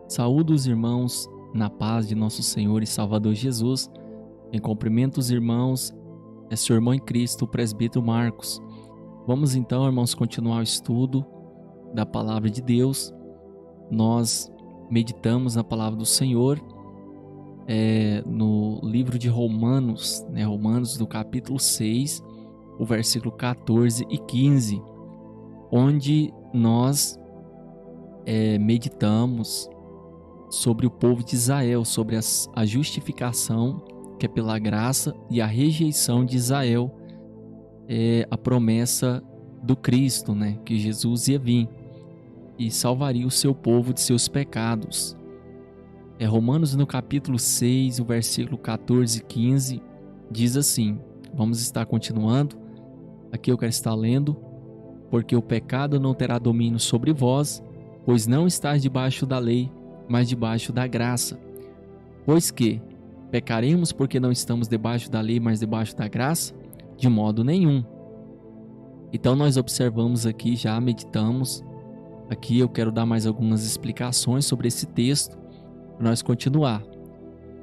Saúdo os irmãos na paz de nosso Senhor e Salvador Jesus. Em cumprimento os irmãos, é seu irmão em Cristo, o presbítero Marcos. Vamos então, irmãos, continuar o estudo da palavra de Deus. Nós meditamos na palavra do Senhor no livro de Romanos, Romanos do capítulo 6, o versículo 14 e 15, onde nós meditamos sobre o povo de Israel, sobre a justificação que é pela graça e a rejeição de Israel, a promessa do Cristo, que Jesus ia vir e salvaria o seu povo de seus pecados. Romanos no capítulo 6, o versículo 14 e 15, diz assim, vamos estar continuando, aqui eu quero estar lendo: porque o pecado não terá domínio sobre vós, pois não estáis debaixo da lei, mas debaixo da graça. Pois que pecaremos porque não estamos debaixo da lei, mas debaixo da graça? De modo nenhum. Então nós observamos aqui, já meditamos. Aqui eu quero dar mais algumas explicações sobre esse texto, para nós continuar.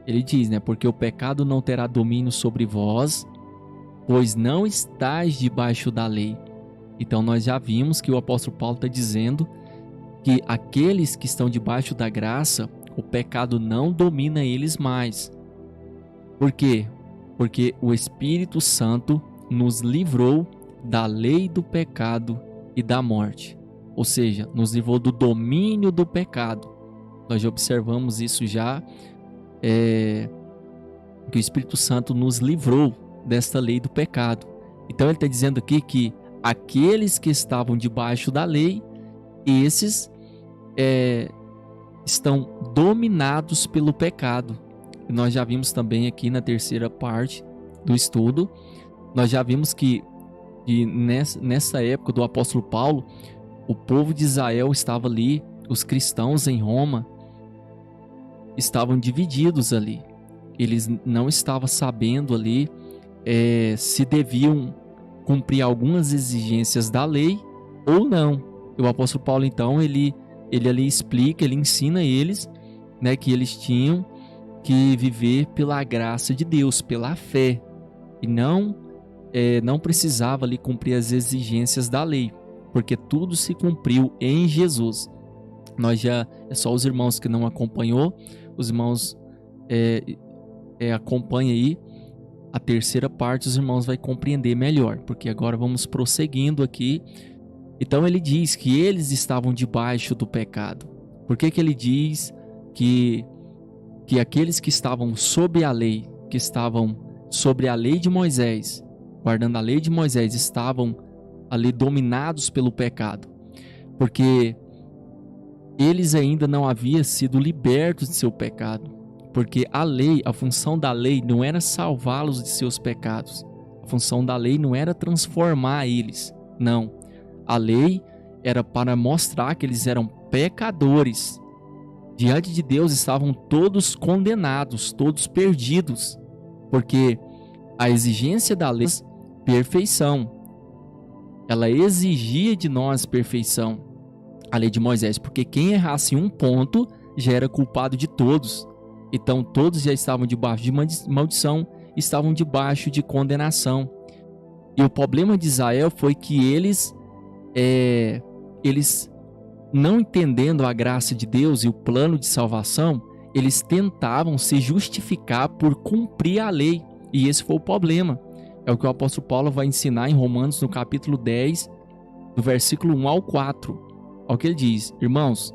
Ele diz, porque o pecado não terá domínio sobre vós, pois não estáis debaixo da lei. Então nós já vimos que o apóstolo Paulo está dizendo que aqueles que estão debaixo da graça, o pecado não domina eles mais. Por quê? Porque o Espírito Santo nos livrou da lei do pecado e da morte. Ou seja, nos livrou do domínio do pecado. Nós já observamos isso já, que o Espírito Santo nos livrou desta lei do pecado. Então ele está dizendo aqui que aqueles que estavam debaixo da lei, esses estão dominados pelo pecado. E nós já vimos também aqui na terceira parte do estudo, nós já vimos que nessa época do apóstolo Paulo, o povo de Israel estava ali, os cristãos em Roma estavam divididos ali. Eles não estavam sabendo ali se deviam cumprir algumas exigências da lei ou não. O apóstolo Paulo, então, ele ali explica, ele ensina eles, que eles tinham que viver pela graça de Deus, pela fé, e não precisava ali cumprir as exigências da lei, porque tudo se cumpriu em Jesus. É só os irmãos que não acompanhou, os irmãos acompanhem aí a terceira parte, os irmãos vão compreender melhor, porque agora vamos prosseguindo aqui. Então ele diz que eles estavam debaixo do pecado. Por que ele diz que aqueles que estavam sob a lei, que estavam sobre a lei de Moisés, guardando a lei de Moisés, estavam ali dominados pelo pecado? Porque eles ainda não haviam sido libertos de seu pecado. Porque a lei, a função da lei não era salvá-los de seus pecados. A função da lei não era transformar eles, não. A lei era para mostrar que eles eram pecadores. Diante de Deus estavam todos condenados, todos perdidos. Porque a exigência da lei é perfeição. Ela exigia de nós perfeição. A lei de Moisés, porque quem errasse um ponto já era culpado de todos. Então todos já estavam debaixo de maldição, estavam debaixo de condenação. E o problema de Israel foi que eles não entendendo a graça de Deus e o plano de salvação, eles tentavam se justificar por cumprir a lei. E esse foi o problema. É o que o apóstolo Paulo vai ensinar em Romanos no capítulo 10, do versículo 1 ao 4. Olha o que ele diz: irmãos,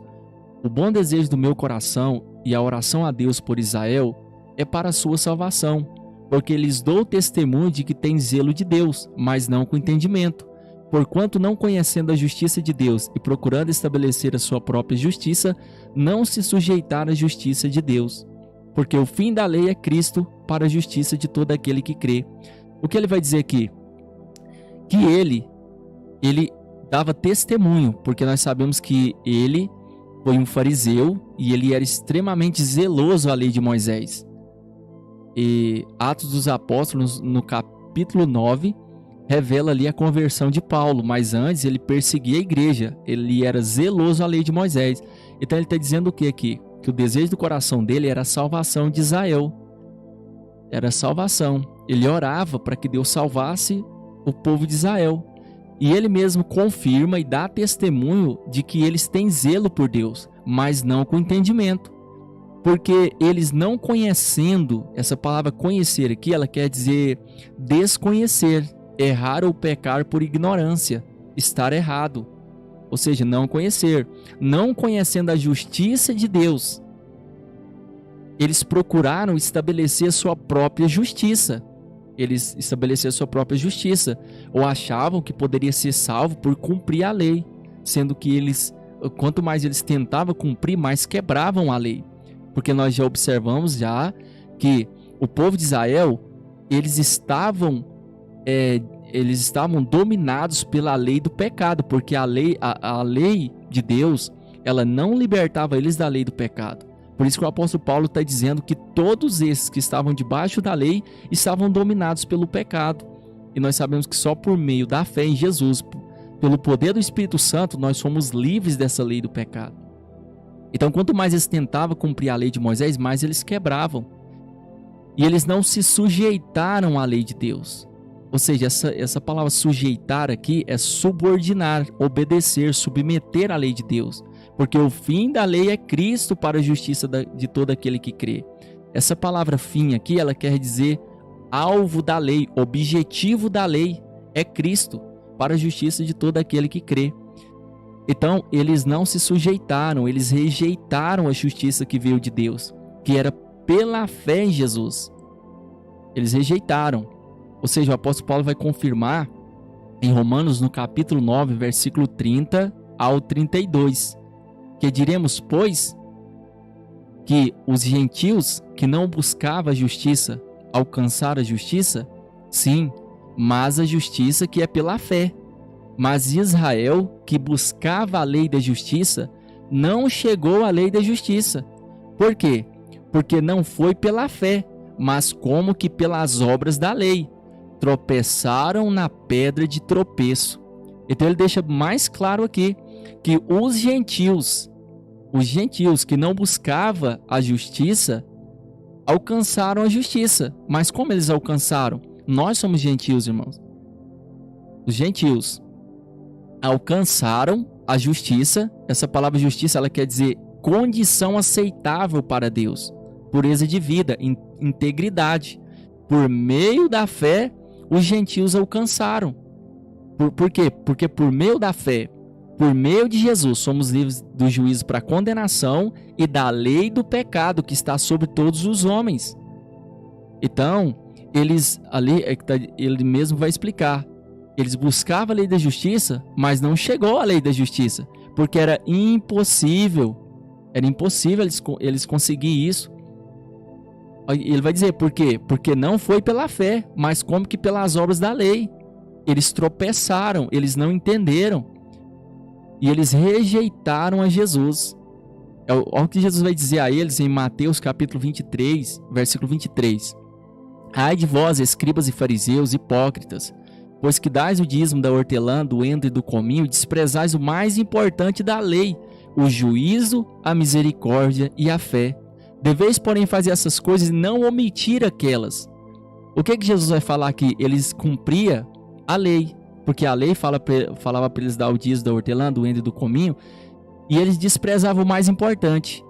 o bom desejo do meu coração e a oração a Deus por Israel é para a sua salvação, porque lhes dou testemunho de que tem zelo de Deus, mas não com entendimento. Porquanto, não conhecendo a justiça de Deus e procurando estabelecer a sua própria justiça, não se sujeitaram à justiça de Deus. Porque o fim da lei é Cristo para a justiça de todo aquele que crê. O que ele vai dizer aqui? Que ele dava testemunho, porque nós sabemos que ele foi um fariseu e ele era extremamente zeloso à lei de Moisés. E Atos dos Apóstolos, no capítulo 9, revela ali a conversão de Paulo, mas antes ele perseguia a igreja, ele era zeloso à lei de Moisés. Então ele está dizendo o que aqui? que o desejo do coração dele era a salvação de Israel. Era a salvação. Ele orava para que Deus salvasse o povo de Israel. E ele mesmo confirma e dá testemunho de que eles têm zelo por Deus, mas não com entendimento. Porque eles não conhecendo, essa palavra conhecer aqui, ela quer dizer desconhecer, errar ou pecar por ignorância, estar errado. Ou seja, não conhecer. Não conhecendo a justiça de Deus, eles procuraram estabelecer sua própria justiça. Eles estabeleceram sua própria justiça, ou achavam que poderia ser salvo por cumprir a lei, sendo que eles, quanto mais eles tentavam cumprir, mais quebravam a lei. Porque nós já observamos já que o povo de Israel, eles estavam dominados pela lei do pecado, porque a lei de Deus, ela não libertava eles da lei do pecado. Por isso que o apóstolo Paulo está dizendo que todos esses que estavam debaixo da lei estavam dominados pelo pecado. E nós sabemos que só por meio da fé em Jesus, pelo poder do Espírito Santo, nós somos livres dessa lei do pecado. Então, quanto mais eles tentavam cumprir a lei de Moisés, mais eles quebravam. E eles não se sujeitaram à lei de Deus. Ou seja, essa palavra sujeitar aqui é subordinar, obedecer, submeter à lei de Deus. Porque o fim da lei é Cristo para a justiça de todo aquele que crê. Essa palavra fim aqui, ela quer dizer alvo da lei, objetivo da lei é Cristo para a justiça de todo aquele que crê. Então, eles não se sujeitaram, eles rejeitaram a justiça que veio de Deus, que era pela fé em Jesus. Eles rejeitaram. Ou seja, o apóstolo Paulo vai confirmar em Romanos, no capítulo 9, versículo 30 ao 32. Que diremos, pois, que os gentios que não buscavam a justiça alcançaram a justiça? Sim, mas a justiça que é pela fé. Mas Israel, que buscava a lei da justiça, não chegou à lei da justiça. Por quê? Porque não foi pela fé, mas como que pelas obras da lei. Tropeçaram na pedra de tropeço. Então ele deixa mais claro aqui que os gentios que não buscavam a justiça, alcançaram a justiça. Mas como eles alcançaram? Nós somos gentios, irmãos. Os gentios alcançaram a justiça. Essa palavra justiça, ela quer dizer condição aceitável para Deus. Pureza de vida, integridade. Por meio da fé, os gentios alcançaram. Por quê? Porque por meio da fé, por meio de Jesus, somos livres do juízo para condenação e da lei do pecado que está sobre todos os homens. Então, ele mesmo vai explicar. Eles buscavam a lei da justiça, mas não chegou à lei da justiça, porque era impossível. Era impossível eles conseguirem isso. Ele vai dizer por quê? Porque não foi pela fé, mas como que pelas obras da lei. Eles tropeçaram, eles não entenderam. E eles rejeitaram a Jesus. Olha o que Jesus vai dizer a eles em Mateus capítulo 23, versículo 23. Ai de vós, escribas e fariseus, hipócritas, pois que dais o dízimo da hortelã, do endro e do cominho, e desprezais o mais importante da lei, o juízo, a misericórdia e a fé. Deveis, porém, fazer essas coisas e não omitir aquelas. O que Jesus vai falar aqui? Eles cumpriam a lei. Porque a lei falava para eles dar o dízimo da hortelã, do endro e do cominho, e eles desprezavam o mais importante.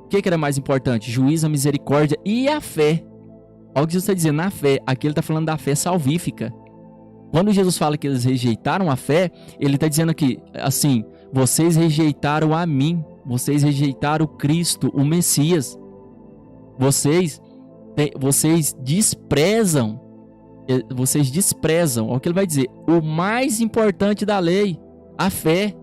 O que era mais importante? Juízo, a misericórdia e a fé. Olha o que Jesus está dizendo, na fé. Aqui ele está falando da fé salvífica. Quando Jesus fala que eles rejeitaram a fé, ele está dizendo aqui, assim, vocês rejeitaram a mim, vocês rejeitaram Cristo, o Messias. Vocês desprezam. Olha o que ele vai dizer, o mais importante da lei, a fé.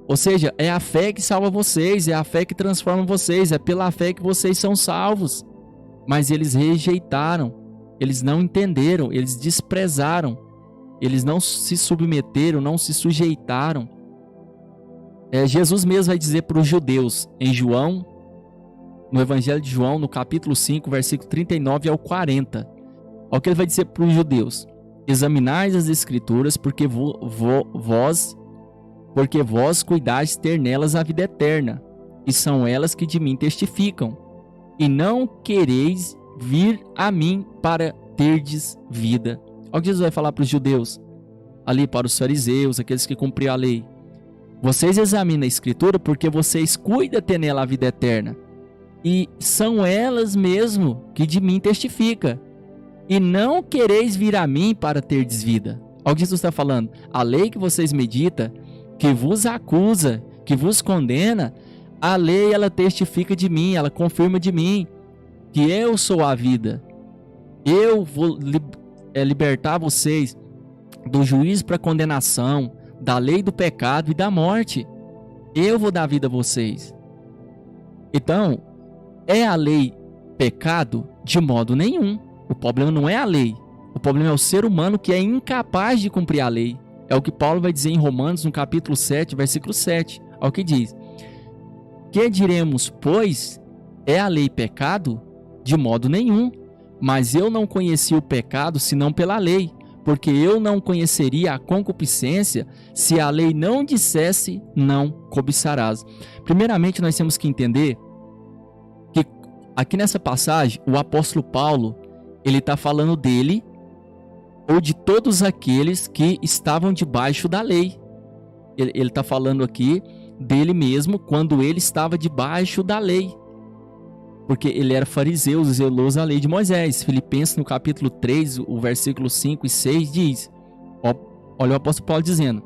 Ou seja, é a fé que salva vocês, é a fé que transforma vocês, é pela fé que vocês são salvos. Mas eles rejeitaram, eles não entenderam, eles desprezaram, eles não se submeteram, não se sujeitaram. Jesus mesmo vai dizer para os judeus, em João, no Evangelho de João, no capítulo 5, versículo 39 ao 40. Olha o que ele vai dizer para os judeus. Examinais as escrituras, porque vós cuidais ter nelas a vida eterna. e são elas que de mim testificam. E não quereis vir a mim para terdes vida. Olha o que Jesus vai falar para os judeus, ali para os fariseus, aqueles que cumpriam a lei. Vocês examinam a Escritura porque vocês cuidam de ter nela a vida eterna. E são elas mesmo que de mim testificam. E não quereis vir a mim para terdes vida. Olha o que Jesus está falando. A lei que vocês meditam, que vos acusa, que vos condena, a lei ela testifica de mim, ela confirma de mim que eu sou a vida. Eu vou libertar vocês do juízo para condenação, da lei do pecado e da morte. Eu vou dar vida a vocês. Então, é a lei pecado? De modo nenhum. O problema não é a lei. O problema é o ser humano que é incapaz de cumprir a lei. É o que Paulo vai dizer em Romanos, no capítulo 7, versículo 7. Olha o que diz. Que diremos, pois, é a lei pecado? De modo nenhum. Mas eu não conheci o pecado senão pela lei, porque eu não conheceria a concupiscência se a lei não dissesse não cobiçarás. Primeiramente, nós temos que entender que aqui nessa passagem, o apóstolo Paulo, ele está falando dele ou de todos aqueles que estavam debaixo da lei. Ele está falando aqui dele mesmo quando ele estava debaixo da lei. Porque ele era fariseu, zeloso da lei de Moisés. Filipenses, no capítulo 3, o versículo 5 e 6 diz, olha o apóstolo Paulo dizendo,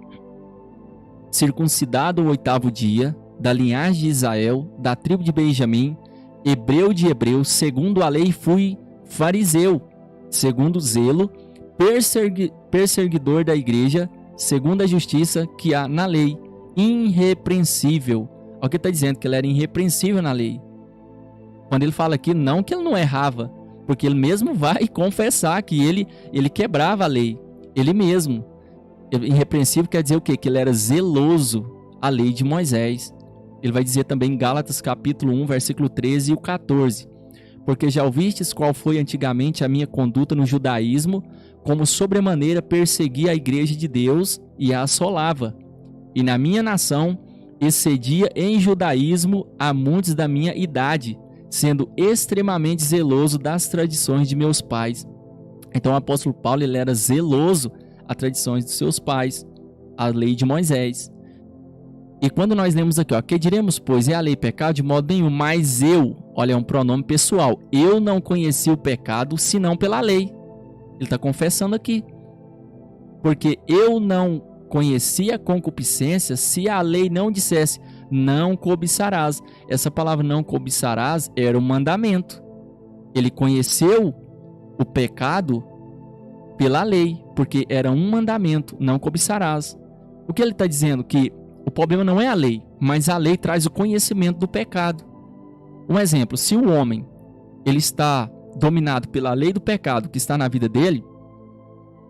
circuncidado o 8º dia, da linhagem de Israel, da tribo de Benjamim, hebreu de hebreus, segundo a lei fui fariseu, segundo o zelo, perseguidor da igreja, segundo a justiça que há na lei, irrepreensível. Olha o que está dizendo, que ele era irrepreensível na lei. Quando ele fala aqui, não que ele não errava, porque ele mesmo vai confessar que ele quebrava a lei, ele mesmo. Irrepreensível quer dizer o quê? Que ele era zeloso à lei de Moisés. Ele vai dizer também em Gálatas capítulo 1, versículo 13 e o 14. Porque já ouvistes qual foi antigamente a minha conduta no judaísmo, como sobremaneira perseguia a igreja de Deus e a assolava. E na minha nação excedia em judaísmo a muitos da minha idade, sendo extremamente zeloso das tradições de meus pais. Então o apóstolo Paulo ele era zeloso às tradições de seus pais, a lei de Moisés. E quando nós lemos aqui, que diremos, pois, é a lei pecado? De modo nenhum, mas eu, olha, é um pronome pessoal, eu não conheci o pecado senão pela lei. Ele está confessando aqui. Porque eu não conheci a concupiscência se a lei não dissesse, não cobiçarás. Essa palavra não cobiçarás era um mandamento. Ele conheceu o pecado pela lei, porque era um mandamento, não cobiçarás. O que ele está dizendo? Que o problema não é a lei, mas a lei traz o conhecimento do pecado. Um exemplo, se o homem ele está dominado pela lei do pecado que está na vida dele,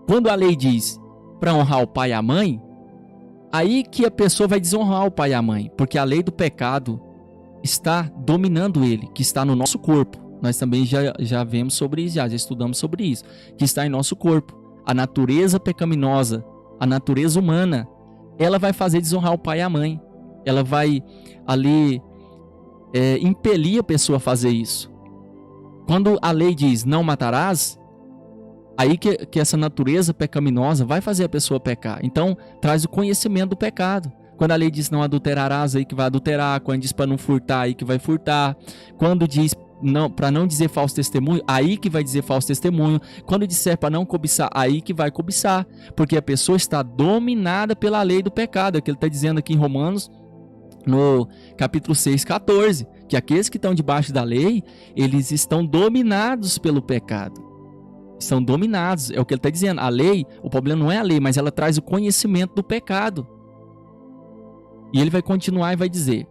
quando a lei diz para honrar o pai e a mãe, aí que a pessoa vai desonrar o pai e a mãe, porque a lei do pecado está dominando ele, que está no nosso corpo. Nós também já vemos sobre isso, já estudamos sobre isso, que está em nosso corpo. A natureza pecaminosa, a natureza humana, ela vai fazer desonrar o pai e a mãe. Ela vai ali impelir a pessoa a fazer isso. Quando a lei diz não matarás, aí que essa natureza pecaminosa vai fazer a pessoa pecar. Então, traz o conhecimento do pecado. Quando a lei diz não adulterarás, aí que vai adulterar. Quando diz para não furtar, aí que vai furtar. Quando diz para não dizer falso testemunho, aí que vai dizer falso testemunho. Quando disser para não cobiçar, aí que vai cobiçar. Porque a pessoa está dominada pela lei do pecado. É o que ele está dizendo aqui em Romanos, no capítulo 6, 14. Que aqueles que estão debaixo da lei, eles estão dominados pelo pecado. Estão dominados, é o que ele está dizendo. A lei, o problema não é a lei, mas ela traz o conhecimento do pecado. E ele vai continuar e vai dizer,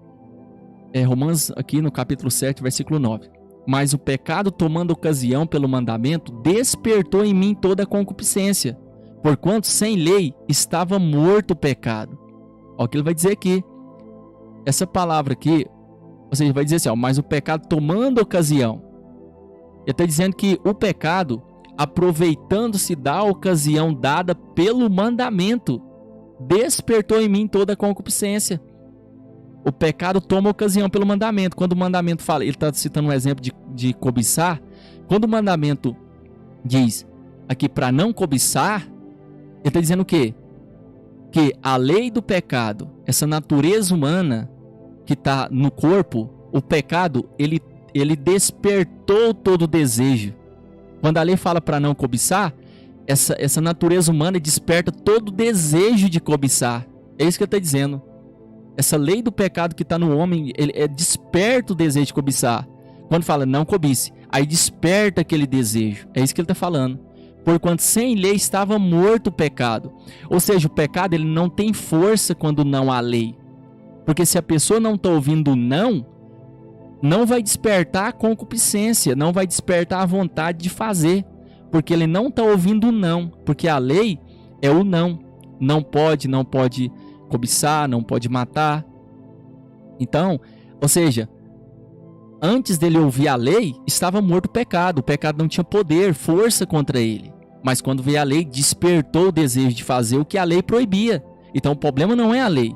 Romanos aqui no capítulo 7, versículo 9. Mas o pecado, tomando ocasião pelo mandamento, despertou em mim toda a concupiscência, porquanto sem lei estava morto o pecado. Olha o que ele vai dizer aqui. Essa palavra aqui, ou seja, vai dizer assim, mas o pecado tomando ocasião. Ele está dizendo que o pecado, aproveitando-se da ocasião dada pelo mandamento, despertou em mim toda a concupiscência. o pecado toma ocasião pelo mandamento. Quando o mandamento fala, ele está citando um exemplo de cobiçar, quando o mandamento diz aqui para não cobiçar, ele está dizendo o quê? Que a lei do pecado, essa natureza humana que está no corpo, o pecado, ele despertou todo o desejo. Quando a lei fala para não cobiçar, essa natureza humana desperta todo o desejo de cobiçar. É isso que ele está dizendo. Essa lei do pecado que está no homem, ele desperta o desejo de cobiçar. Quando fala não cobice, aí desperta aquele desejo. É isso que ele está falando. Porquanto sem lei estava morto o pecado. Ou seja, o pecado ele não tem força quando não há lei. Porque se a pessoa não está ouvindo não vai despertar a concupiscência, não vai despertar a vontade de fazer. Porque ele não está ouvindo não. Porque a lei é o não. Não pode cobiçar, não pode matar. Então, ou seja, antes dele ouvir a lei, estava morto o pecado não tinha poder, força contra ele. Mas quando veio a lei, despertou o desejo de fazer o que a lei proibia. Então o problema não é a lei.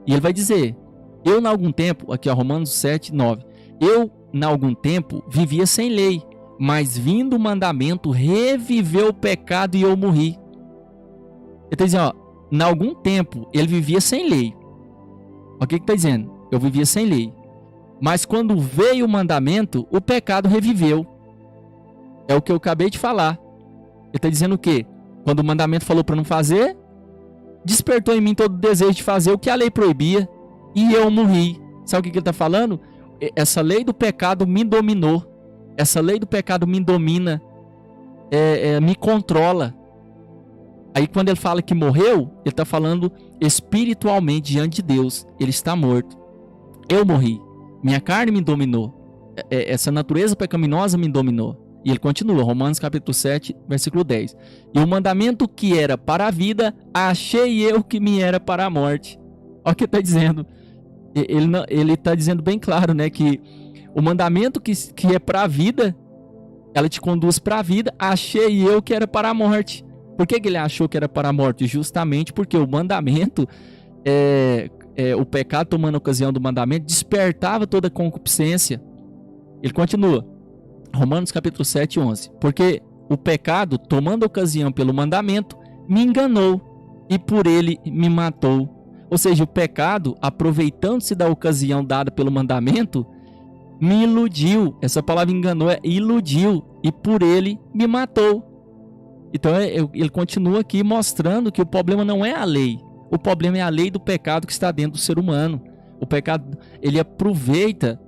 E ele vai dizer, eu em algum tempo, aqui ó, Romanos 7, 9, eu em algum tempo vivia sem lei, mas vindo o mandamento, reviveu o pecado e eu morri. Ele está dizendo, ó, em algum tempo ele vivia sem lei. O que está dizendo? Eu vivia sem lei. Mas quando veio o mandamento, o pecado reviveu. É o que eu acabei de falar. Ele está dizendo o quê? Quando o mandamento falou para não fazer, despertou em mim todo o desejo de fazer o que a lei proibia e eu morri. Sabe o que ele está falando? Essa lei do pecado me dominou. Essa lei do pecado me domina, me controla. Aí quando ele fala que morreu, ele está falando espiritualmente diante de Deus. Ele está morto. Eu morri. Minha carne me dominou. Essa natureza pecaminosa me dominou. E ele continua, Romanos capítulo 7, versículo 10. E o mandamento que era para a vida, achei eu que me era para a morte. Olha o que ele está dizendo. Ele está dizendo bem claro, né, que o mandamento que é para a vida, ela te conduz para a vida, achei eu que era para a morte. Por que ele achou que era para a morte? Justamente porque o mandamento, o pecado tomando ocasião do mandamento, despertava toda a concupiscência. Ele continua, Romanos capítulo 7, 11. Porque o pecado, tomando ocasião pelo mandamento, me enganou e por ele me matou. Ou seja, o pecado, aproveitando-se da ocasião dada pelo mandamento, me iludiu. Essa palavra enganou é iludiu e por ele me matou. Então ele continua aqui mostrando que o problema não é a lei. O problema é a lei do pecado que está dentro do ser humano. O pecado, ele aproveita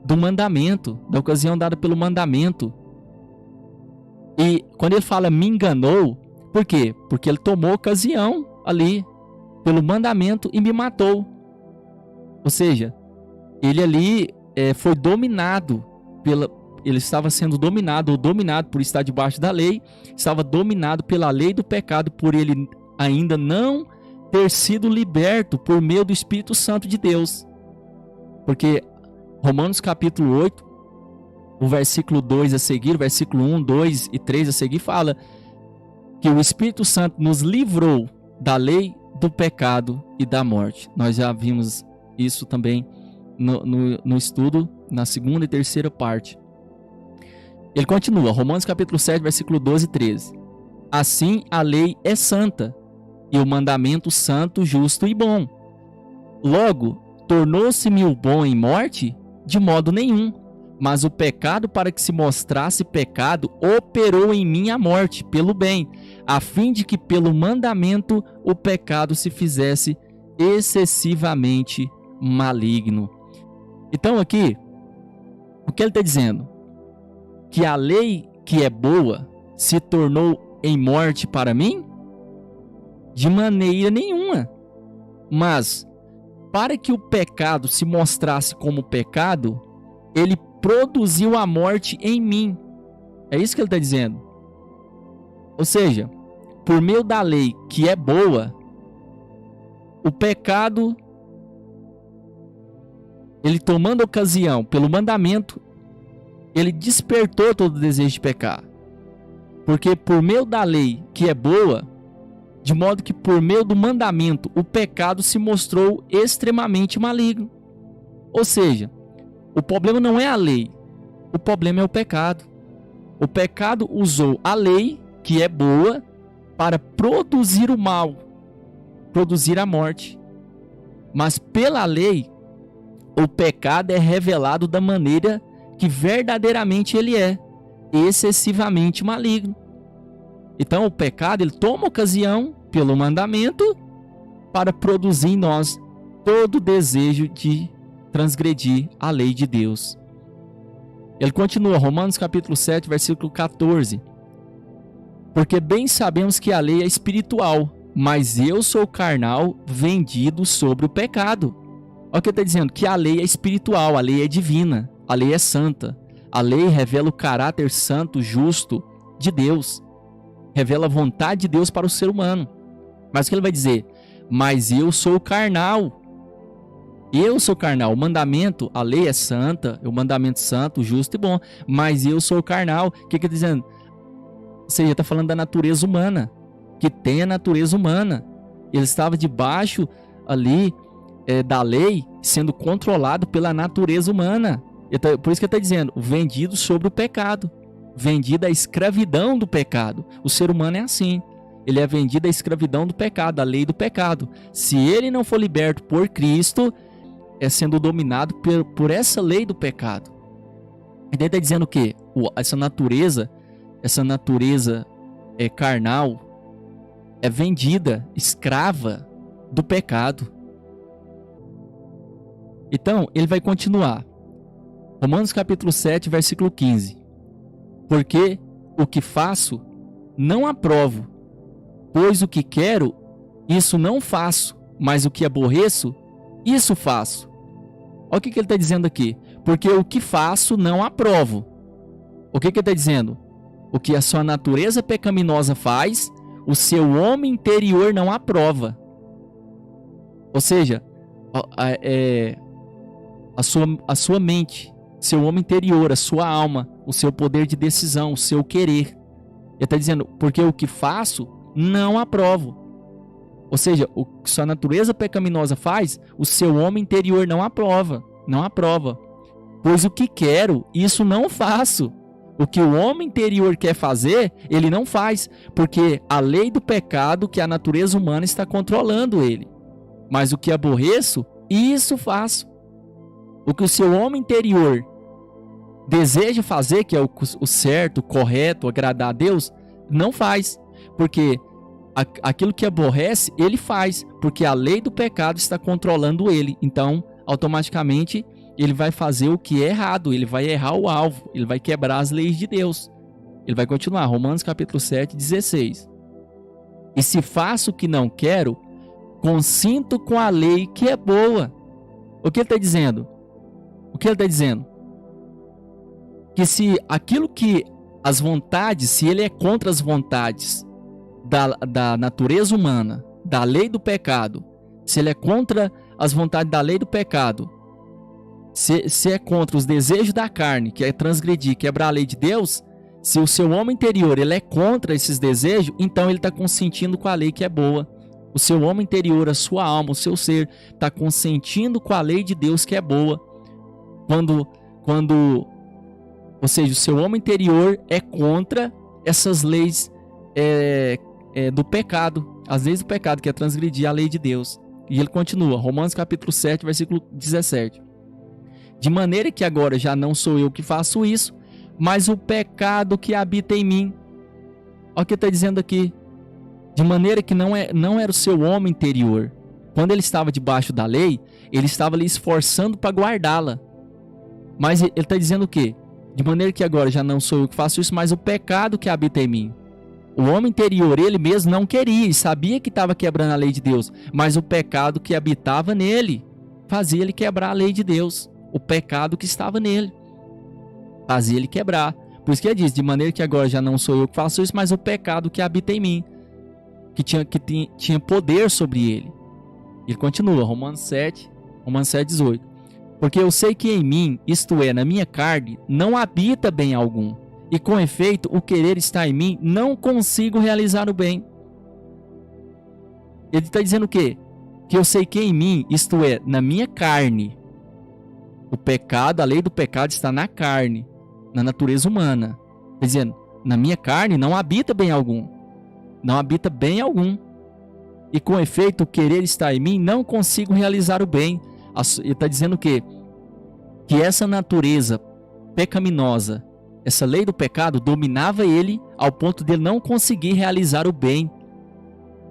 do mandamento, da ocasião dada pelo mandamento. E quando ele fala me enganou, por quê? Porque ele tomou ocasião ali pelo mandamento e me matou. Ou seja, ele ali foi dominado ele estava sendo dominado ou dominado por estar debaixo da lei, estava dominado pela lei do pecado por ele ainda não ter sido liberto por meio do Espírito Santo de Deus. Porque Romanos capítulo 8, o versículo 2 a seguir, o versículo 1, 2 e 3 a seguir fala que o Espírito Santo nos livrou da lei do pecado e da morte. Nós já vimos isso também no estudo, na segunda e terceira parte. Ele continua, Romanos capítulo 7, versículo 12 e 13. Assim a lei é santa, e o mandamento santo, justo e bom. Logo, tornou-se-me o bom em morte? De modo nenhum. Mas o pecado, para que se mostrasse pecado, operou em mim a morte, pelo bem, a fim de que pelo mandamento o pecado se fizesse excessivamente maligno. Então aqui, o que ele está dizendo? Que a lei que é boa se tornou em morte para mim? De maneira nenhuma. Mas, para que o pecado se mostrasse como pecado, ele produziu a morte em mim. É isso que ele está dizendo. Ou seja, por meio da lei que é boa, o pecado, ele tomando ocasião pelo mandamento, ele despertou todo o desejo de pecar. Porque por meio da lei que é boa, de modo que por meio do mandamento o pecado se mostrou extremamente maligno. Ou seja, o problema não é a lei, o problema é o pecado. O pecado usou a lei, que é boa, para produzir o mal, produzir a morte. Mas pela lei, o pecado é revelado da maneira que verdadeiramente ele é, excessivamente maligno. Então o pecado, ele toma ocasião pelo mandamento para produzir em nós todo o desejo de transgredir a lei de Deus. Ele continua, Romanos capítulo 7, versículo 14. Porque bem sabemos que a lei é espiritual, mas eu sou carnal, vendido sobre o pecado. Olha o que ele está dizendo, que a lei é espiritual, a lei é divina, a lei é santa. A lei revela o caráter santo, justo de Deus. Revela a vontade de Deus para o ser humano. Mas o que ele vai dizer? Mas eu sou carnal. Eu sou carnal. O mandamento, a lei é santa, o mandamento santo, justo e bom. Mas eu sou carnal. O que ele está dizendo? Ou seja, está falando da natureza humana. Que tem a natureza humana. Ele estava debaixo ali da lei, sendo controlado pela natureza humana. Por isso que ele está dizendo, vendido sobre o pecado. Vendido à escravidão do pecado. O ser humano é assim. Ele é vendido à escravidão do pecado, à lei do pecado. Se ele não for liberto por Cristo, é sendo dominado por essa lei do pecado. E daí está dizendo o quê? Essa natureza carnal é vendida, escrava do pecado. Então, ele vai continuar. Romanos capítulo 7, versículo 15. Porque o que faço, não aprovo, pois o que quero, isso não faço, mas o que aborreço, isso faço. Olha o que ele está dizendo aqui. Porque o que faço, não aprovo. O que ele está dizendo? O que a sua natureza pecaminosa faz, o seu homem interior não aprova. Ou seja, a sua mente, seu homem interior, a sua alma, o seu poder de decisão, o seu querer. Ele está dizendo, porque o que faço, não aprovo. Ou seja, o que sua natureza pecaminosa faz, o seu homem interior não aprova. Não aprova. Pois o que quero, isso não faço. O que o homem interior quer fazer, ele não faz. Porque a lei do pecado que a natureza humana está controlando ele. Mas o que aborreço, isso faço. O que o seu homem interior deseja fazer, que é o certo, o correto, agradar a Deus, não faz. Porque aquilo que aborrece, ele faz. Porque a lei do pecado está controlando ele. Então, automaticamente, ele vai fazer o que é errado. Ele vai errar o alvo. Ele vai quebrar as leis de Deus. Ele vai continuar. Romanos capítulo 7, 16. E se faço o que não quero, consinto com a lei que é boa. O que ele está dizendo? O que ele está dizendo? Que se aquilo que as vontades, se ele é contra as vontades da natureza humana, da lei do pecado, se ele é contra as vontades da lei do pecado, se é contra os desejos da carne, que é transgredir, quebrar a lei de Deus, se o seu homem interior ele é contra esses desejos, então ele está consentindo com a lei que é boa. O seu homem interior, a sua alma, o seu ser, está consentindo com a lei de Deus que é boa. Ou seja, o seu homem interior é contra essas leis do pecado, as leis do pecado, que é transgredir a lei de Deus. E ele continua, Romanos capítulo 7, versículo 17. De maneira que agora já não sou eu que faço isso, mas o pecado que habita em mim. Olha o que está dizendo aqui. De maneira que não era o seu homem interior. Quando ele estava debaixo da lei, ele estava ali esforçando para guardá-la. Mas ele está dizendo o quê? De maneira que agora já não sou eu que faço isso, mas o pecado que habita em mim. O homem interior, ele mesmo não queria, e sabia que estava quebrando a lei de Deus. Mas o pecado que habitava nele fazia ele quebrar a lei de Deus. O pecado que estava nele fazia ele quebrar. Por isso que ele diz, de maneira que agora já não sou eu que faço isso, mas o pecado que habita em mim, que tinha poder sobre ele. Ele continua, Romanos 7, 18. Porque eu sei que em mim, isto é, na minha carne, não habita bem algum. E com efeito, o querer está em mim, não consigo realizar o bem. Ele está dizendo o quê? Que eu sei que em mim, isto é, na minha carne, o pecado, a lei do pecado está na carne, na natureza humana. Está dizendo, na minha carne não habita bem algum. Não habita bem algum. E com efeito, o querer está em mim, não consigo realizar o bem. Ele está dizendo o quê? Que essa natureza pecaminosa, essa lei do pecado, dominava ele ao ponto de ele não conseguir realizar o bem,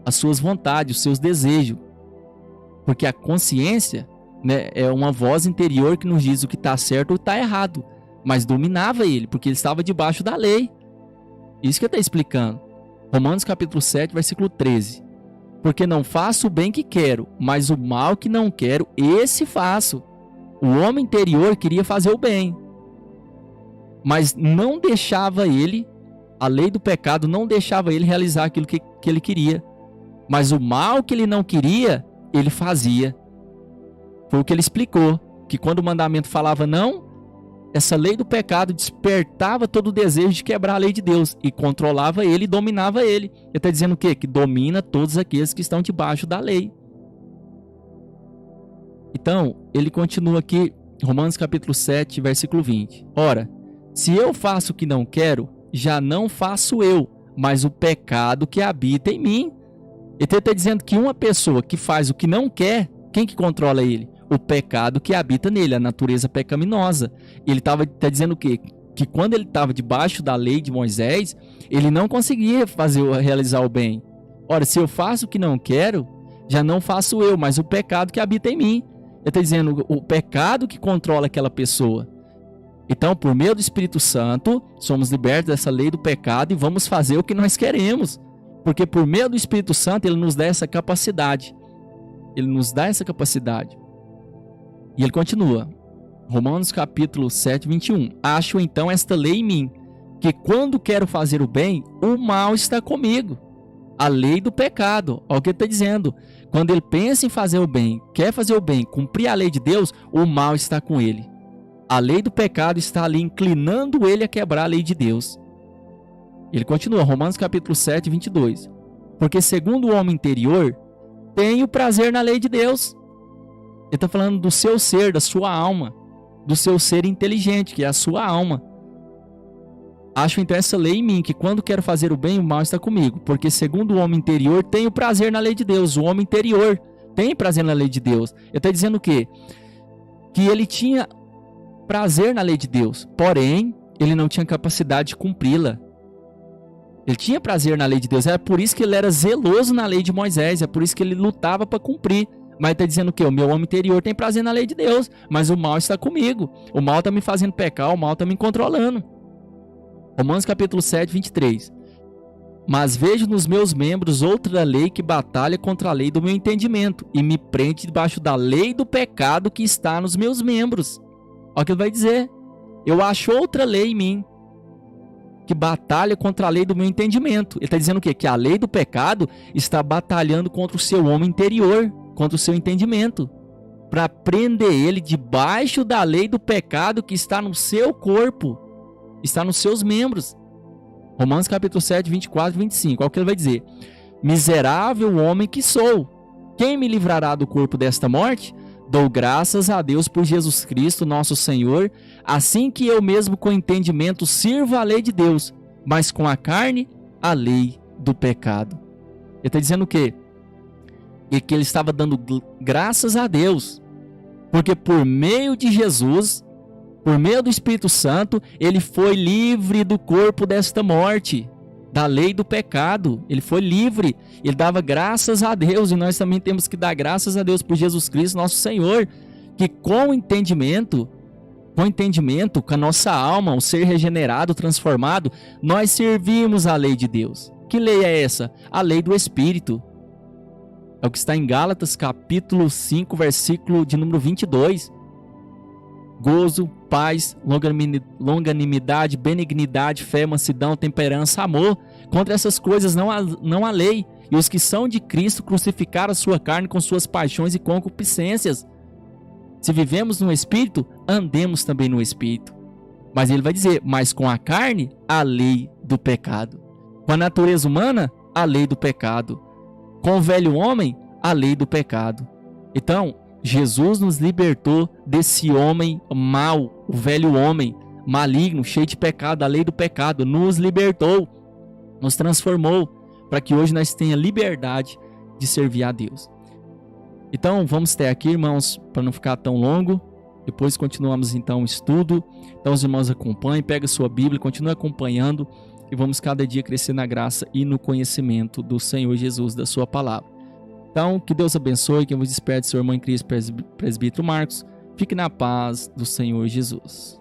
as suas vontades, os seus desejos. Porque a consciência, né, é uma voz interior que nos diz o que está certo ou está errado. Mas dominava ele, porque ele estava debaixo da lei. Isso que ele está explicando. Romanos capítulo 7, versículo 13. Porque não faço o bem que quero, mas o mal que não quero, esse faço. O homem interior queria fazer o bem, mas não deixava ele, a lei do pecado não deixava ele realizar aquilo que ele queria. Mas o mal que ele não queria, ele fazia. Foi o que ele explicou, que quando o mandamento falava não, essa lei do pecado despertava todo o desejo de quebrar a lei de Deus e controlava ele e dominava ele. Ele está dizendo o quê? Que domina todos aqueles que estão debaixo da lei. Então, ele continua aqui, Romanos capítulo 7, versículo 20. Ora, se eu faço o que não quero, já não faço eu, mas o pecado que habita em mim. Ele está dizendo que uma pessoa que faz o que não quer, quem que controla ele? O pecado que habita nele, a natureza pecaminosa. Ele está dizendo o quê? Que quando ele estava debaixo da lei de Moisés, ele não conseguia realizar o bem. Ora, se eu faço o que não quero, já não faço eu, mas o pecado que habita em mim. Ele está dizendo o pecado que controla aquela pessoa. Então, por meio do Espírito Santo, somos libertos dessa lei do pecado e vamos fazer o que nós queremos. Porque por meio do Espírito Santo, ele nos dá essa capacidade. Ele nos dá essa capacidade. E ele continua. Romanos capítulo 7, 21. Acho então esta lei em mim, que quando quero fazer o bem, o mal está comigo. A lei do pecado. Olha o que ele está dizendo. Quando ele pensa em fazer o bem, quer fazer o bem, cumprir a lei de Deus, o mal está com ele. A lei do pecado está ali inclinando ele a quebrar a lei de Deus. Ele continua, Romanos capítulo 7, 22. Porque segundo o homem interior, tenho prazer na lei de Deus. Ele está falando do seu ser, da sua alma, do seu ser inteligente, que é a sua alma. Acho então essa lei em mim, que quando quero fazer o bem, o mal está comigo. Porque segundo o homem interior, tenho prazer na lei de Deus. O homem interior tem prazer na lei de Deus. Ele está dizendo o quê? Que ele tinha prazer na lei de Deus, porém, ele não tinha capacidade de cumpri-la. Ele tinha prazer na lei de Deus, é por isso que ele era zeloso na lei de Moisés, é por isso que ele lutava para cumprir. Mas ele está dizendo o quê? O meu homem interior tem prazer na lei de Deus, mas o mal está comigo. O mal está me fazendo pecar, o mal está me controlando. Romanos capítulo 7, 23. Mas vejo nos meus membros outra lei que batalha contra a lei do meu entendimento e me prende debaixo da lei do pecado que está nos meus membros. Olha o que ele vai dizer. Eu acho outra lei em mim que batalha contra a lei do meu entendimento. Ele está dizendo o quê? Que a lei do pecado está batalhando contra o seu homem interior, contra o seu entendimento, para prender ele debaixo da lei do pecado que está no seu corpo, está nos seus membros. Romanos capítulo 7, 24 e 25. Olha o que ele vai dizer. Miserável homem que sou, quem me livrará do corpo desta morte? Dou graças a Deus por Jesus Cristo, nosso Senhor, assim que eu mesmo com entendimento sirvo a lei de Deus, mas com a carne, a lei do pecado. Ele está dizendo o quê? E que ele estava dando graças a Deus, porque por meio de Jesus, por meio do Espírito Santo, ele foi livre do corpo desta morte, da lei do pecado. Ele foi livre, ele dava graças a Deus, e nós também temos que dar graças a Deus por Jesus Cristo, nosso Senhor, que com entendimento, com a nossa alma, o ser regenerado, transformado, nós servimos a lei de Deus. Que lei é essa? A lei do Espírito. É o que está em Gálatas capítulo 5, versículo de número 22. Gozo, paz, longanimidade, benignidade, fé, mansidão, temperança, amor. Contra essas coisas não há lei. E os que são de Cristo crucificaram a sua carne com suas paixões e concupiscências. Se vivemos no Espírito, andemos também no Espírito. Mas ele vai dizer, mas com a carne, a lei do pecado. Com a natureza humana, a lei do pecado. Com o velho homem, a lei do pecado. Então, Jesus nos libertou desse homem mau, o velho homem maligno, cheio de pecado, a lei do pecado, nos libertou, nos transformou, para que hoje nós tenhamos liberdade de servir a Deus. Então, vamos ter aqui, irmãos, para não ficar tão longo. Depois continuamos então o estudo. Então, os irmãos acompanhem, pega sua Bíblia, continue acompanhando e vamos cada dia crescer na graça e no conhecimento do Senhor Jesus, da sua palavra. Então, que Deus abençoe, que eu vos despede, seu irmão em Cristo, presbítero Marcos. Fique na paz do Senhor Jesus.